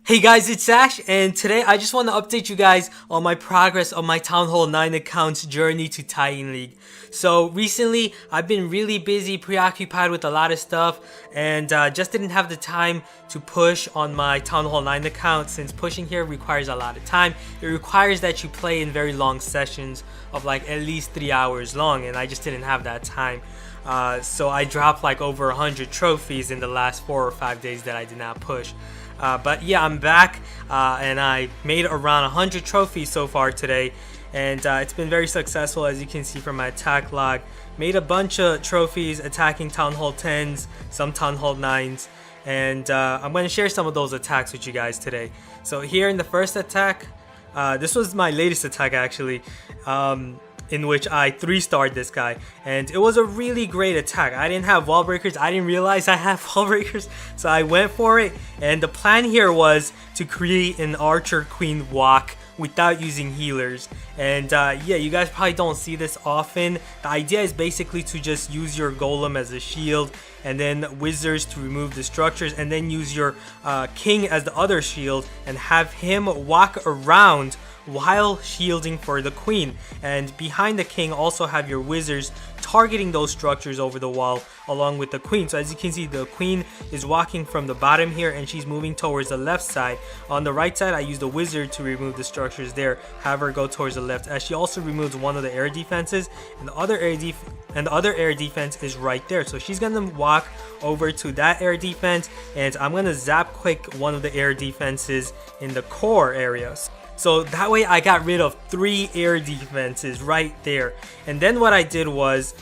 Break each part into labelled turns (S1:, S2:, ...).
S1: Hey guys, it's Ash, and today I just want to update you guys on my progress on my Town Hall 9 account's journey to Titan League. So recently, I've been really busy, preoccupied with a lot of stuff, and just didn't have the time to push on my Town Hall 9 account since pushing here requires a lot of time. It requires that you play in very long sessions of like at least 3 hours long, and I just didn't have that time. So I dropped like over 100 trophies in the last 4 or 5 days that I did not push. But yeah, I'm back and I made around 100 trophies so far today, and it's been very successful, as you can see from my attack log. Made a bunch of trophies attacking Town Hall 10s, some Town Hall 9s, and I'm going to share some of those attacks with you guys today. So here in the first attack, this was my latest attack actually, in which I 3-starred this guy, and it was a really great attack. I didn't have wall breakers. I didn't realize I have wall breakers, so I went for it, and the plan here was to create an archer queen walk without using healers. And yeah, you guys probably don't see this often. The idea is basically to just use your golem as a shield, and then wizards to remove the structures, and then use your king as the other shield and have him walk around while shielding for the queen. And behind the king also have your wizards targeting those structures over the wall along with the queen. So as you can see, the queen is walking from the bottom here and she's moving towards the left side. On the right side, I use the wizard to remove the structures there, have her go towards the left, as she also removes one of the air defenses, and the other air defense is right there. So she's gonna walk over to that air defense, and I'm gonna zap quick one of the air defenses in the core areas. So that way I got rid of 3 air defenses right there. And then what I did was,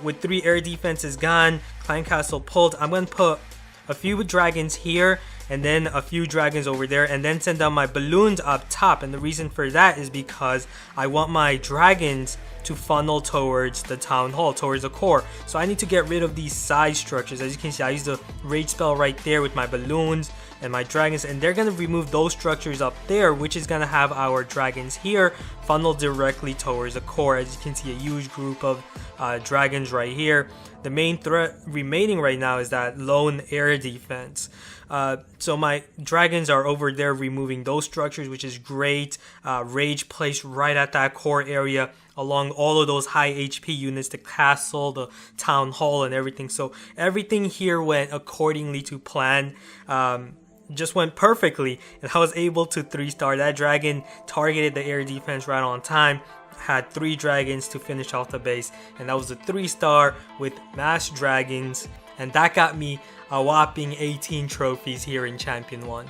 S1: with 3 air defenses gone, Clan Castle pulled, I'm going to put a few dragons here and then a few dragons over there, and then send down my balloons up top. And the reason for that is because I want my dragons to funnel towards the town hall, towards the core. So I need to get rid of these side structures. As you can see, I used the rage spell right there with my balloons and my dragons, and they're gonna remove those structures up there, which is gonna have our dragons here funnel directly towards the core. As you can see, a huge group of dragons right here. The main threat remaining right now is that lone air defense. So my dragons are over there removing those structures, which is great. Rage placed right at that core area along all of those high HP units, the castle, the town hall, and everything. So everything here went accordingly to plan. Just went perfectly, and I was able to 3-star. That dragon targeted the air defense right on time, had 3 dragons to finish off the base, and that was a 3-star with mass dragons, and that got me a whopping 18 trophies here in Champion 1.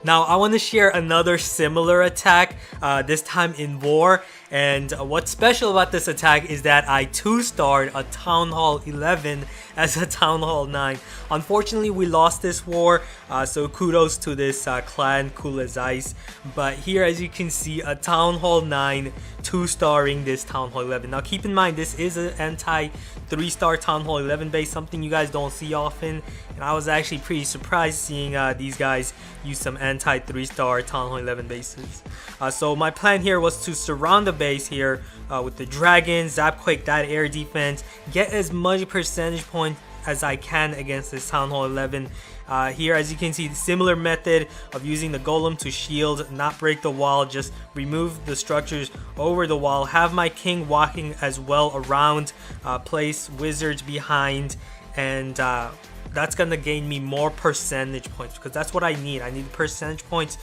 S1: Now I want to share another similar attack, this time in War, and what's special about this attack is that I 2-starred a Town Hall 11 as a Town Hall 9. Unfortunately, we lost this war, so kudos to this clan, cool as ice. But here, as you can see, a Town Hall 9 2-starring this Town Hall 11. Now keep in mind, this is an anti 3-star Town Hall 11 base, something you guys don't see often, and I was actually pretty surprised seeing these guys use some anti 3-star Town Hall 11 bases. So my plan here was to surround the base here with the dragons, zap quake that air defense, get as much percentage point as I can against this Town Hall 11. Here, as you can see, similar method of using the golem to shield, not break the wall, just remove the structures over the wall, have my king walking as well around, place wizards behind, and that's gonna gain me more percentage points, because that's what I need. I need percentage points.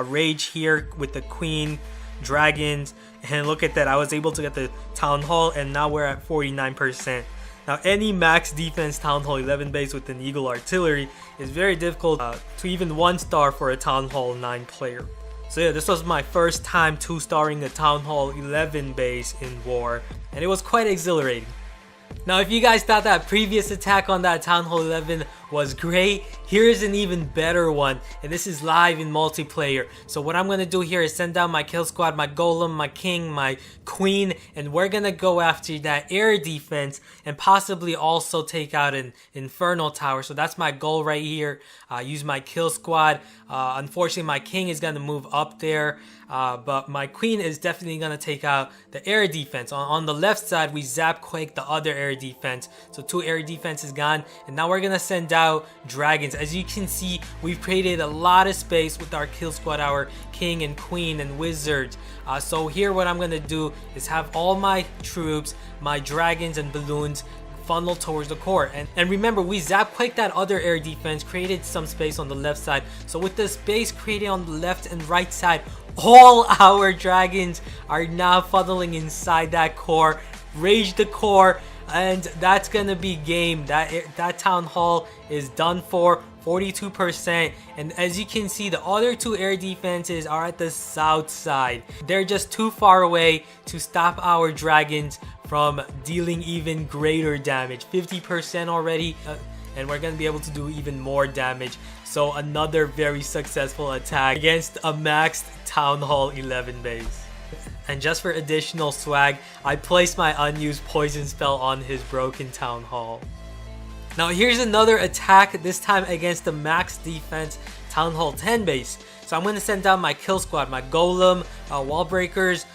S1: Rage here with the queen, dragons, and look at that, I was able to get the town hall, and now we're at 49%. Now any max defense Town Hall 11 base with an Eagle Artillery is very difficult to even 1-star for a Town Hall 9 player. So yeah, this was my first time 2-starring a Town Hall 11 base in War, and it was quite exhilarating. Now if you guys thought that previous attack on that Town Hall 11 was great, here's an even better one, and this is live in multiplayer. So what I'm gonna do here is send down my kill squad, my golem, my king, my queen, and we're gonna go after that air defense and possibly also take out an infernal tower. So that's my goal right here. Use my kill squad. Unfortunately, my king is gonna move up there, but my queen is definitely gonna take out the air defense. On the left side, we zap quake the other air defense. So 2 air defense is gone, and now we're gonna send down out dragons. As you can see, we've created a lot of space with our kill squad, our king and queen and wizards. So here what I'm gonna do is have all my troops, my dragons and balloons funnel towards the core. And remember, we zap quaked that other air defense, created some space on the left side. So with the space created on the left and right side, all our dragons are now funneling inside that core. Rage the core, and that's gonna be game. That town hall is done for. 42%, and as you can see, the other two air defenses are at the south side. They're just too far away to stop our dragons from dealing even greater damage. 50% already, and we're gonna be able to do even more damage. So another very successful attack against a maxed Town Hall 11 base. And just for additional swag, I placed my unused poison spell on his broken Town Hall. Now here's another attack, this time against the max defense Town Hall 10 base. So I'm going to send down my kill squad, my golem, wall breakers,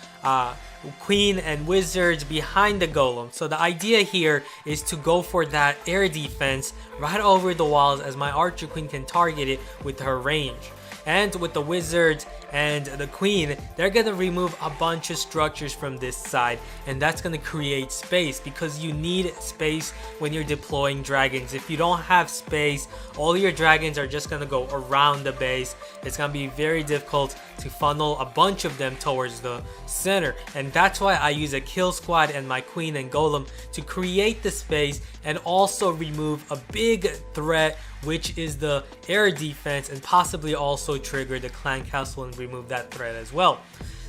S1: queen and wizards behind the golem. So the idea here is to go for that air defense right over the walls, as my archer queen can target it with her range. And with the wizards and the queen, they're gonna remove a bunch of structures from this side, and that's gonna create space, because you need space when you're deploying dragons. If you don't have space, all your dragons are just gonna go around the base. It's gonna be very difficult to funnel a bunch of them towards the center, and that's why I use a kill squad and my queen and golem to create the space and also remove a big threat, which is the air defense, and possibly also trigger the clan castle and remove that threat as well.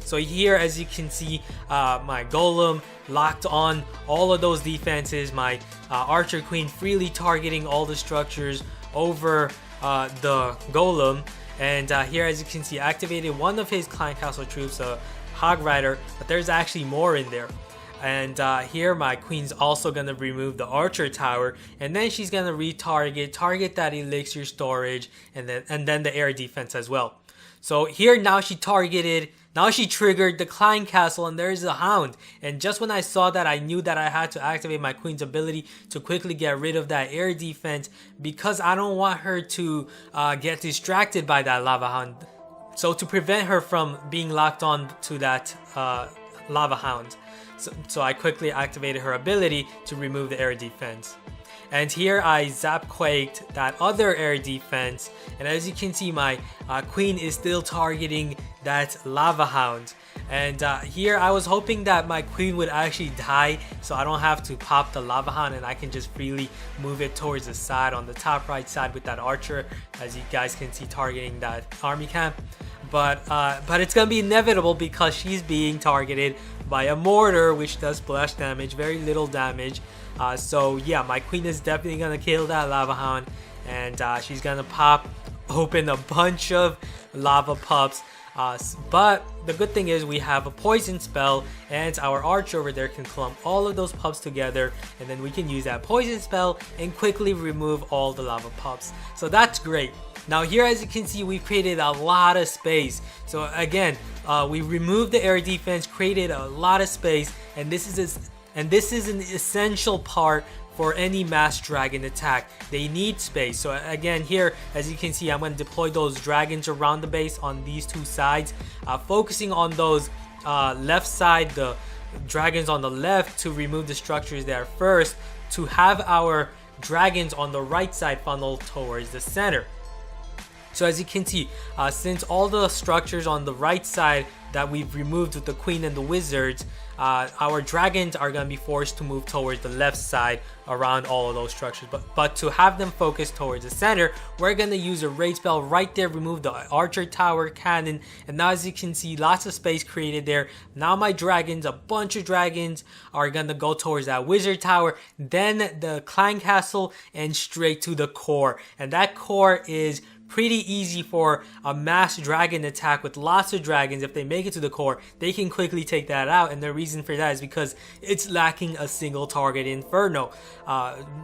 S1: So here, as you can see, my golem locked on all of those defenses, my archer queen freely targeting all the structures over the golem, and here, as you can see, activated one of his clan castle troops, a hog rider, but there's actually more in there. And here my queen's also gonna remove the archer tower, and then she's gonna target that elixir storage, and then the air defense as well. So here now she triggered the clan castle, and there's a hound. And just when I saw that, I knew that I had to activate my queen's ability to quickly get rid of that air defense, because I don't want her to get distracted by that lava hound. So to prevent her from being locked on to that lava hound. So I quickly activated her ability to remove the air defense. And here I zap quaked that other air defense, and as you can see, my queen is still targeting that lava hound. And here I was hoping that my queen would actually die, so I don't have to pop the lava hound, and I can just freely move it towards the side on the top right side with that archer, as you guys can see, targeting that army camp. But it's gonna be inevitable, because she's being targeted by a mortar, which does splash damage, very little damage. So yeah, my queen is definitely gonna kill that lava hound, and she's gonna pop open a bunch of lava pups. But the good thing is we have a poison spell, and our archer over there can clump all of those pups together, and then we can use that poison spell and quickly remove all the lava pups. So that's great. Now here, as you can see, we've created a lot of space. So again, we removed the air defense, created a lot of space, and this is an essential part for any mass dragon attack. They need space. So again, here, as you can see, I'm going to deploy those dragons around the base on these two sides, focusing on those left side, the dragons on the left, to remove the structures there first, to have our dragons on the right side funnel towards the center. So as you can see, since all the structures on the right side that we've removed with the queen and the wizards, our dragons are going to be forced to move towards the left side around all of those structures. But to have them focus towards the center, we're going to use a rage spell right there, remove the archer tower, cannon, and now as you can see, lots of space created there. Now my dragons, a bunch of dragons, are going to go towards that wizard tower, then the clan castle, and straight to the core. And that core is pretty easy for a mass dragon attack with lots of dragons. If they make it to the core, they can quickly take that out, and the reason for that is because it's lacking a single target Inferno.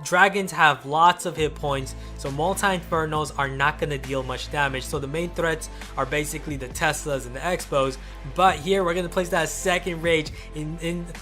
S1: Dragons have lots of hit points, so multi-Infernos are not going to deal much damage. So the main threats are basically the Teslas and the Expos, but here we're going to place that second rage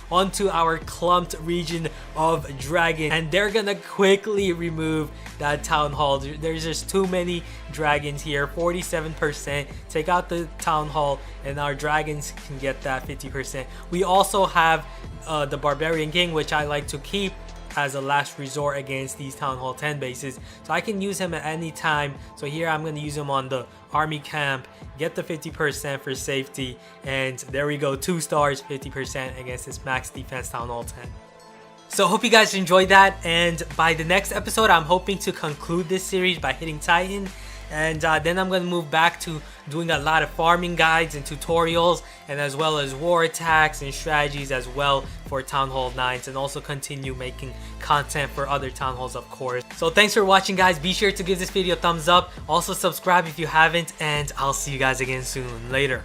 S1: onto our clumped region of dragon, and they're going to quickly remove that Town Hall. There's just too many dragons here. 47%. Take out the Town Hall and our dragons can get that 50%. We also have the Barbarian King, which I like to keep as a last resort against these Town Hall 10 bases, so I can use him at any time. So here I'm going to use him on the army camp, get the 50% for safety, and there we go, 2 stars, 50% against this max defense Town Hall 10. So hope you guys enjoyed that, and by the next episode I'm hoping to conclude this series by hitting Titan, and then I'm going to move back to doing a lot of farming guides and tutorials, and as well as war attacks and strategies as well for Town Hall 9s, and also continue making content for other Town Halls, of course. So thanks for watching, guys. Be sure to give this video a thumbs up, also subscribe if you haven't, and I'll see you guys again soon. Later.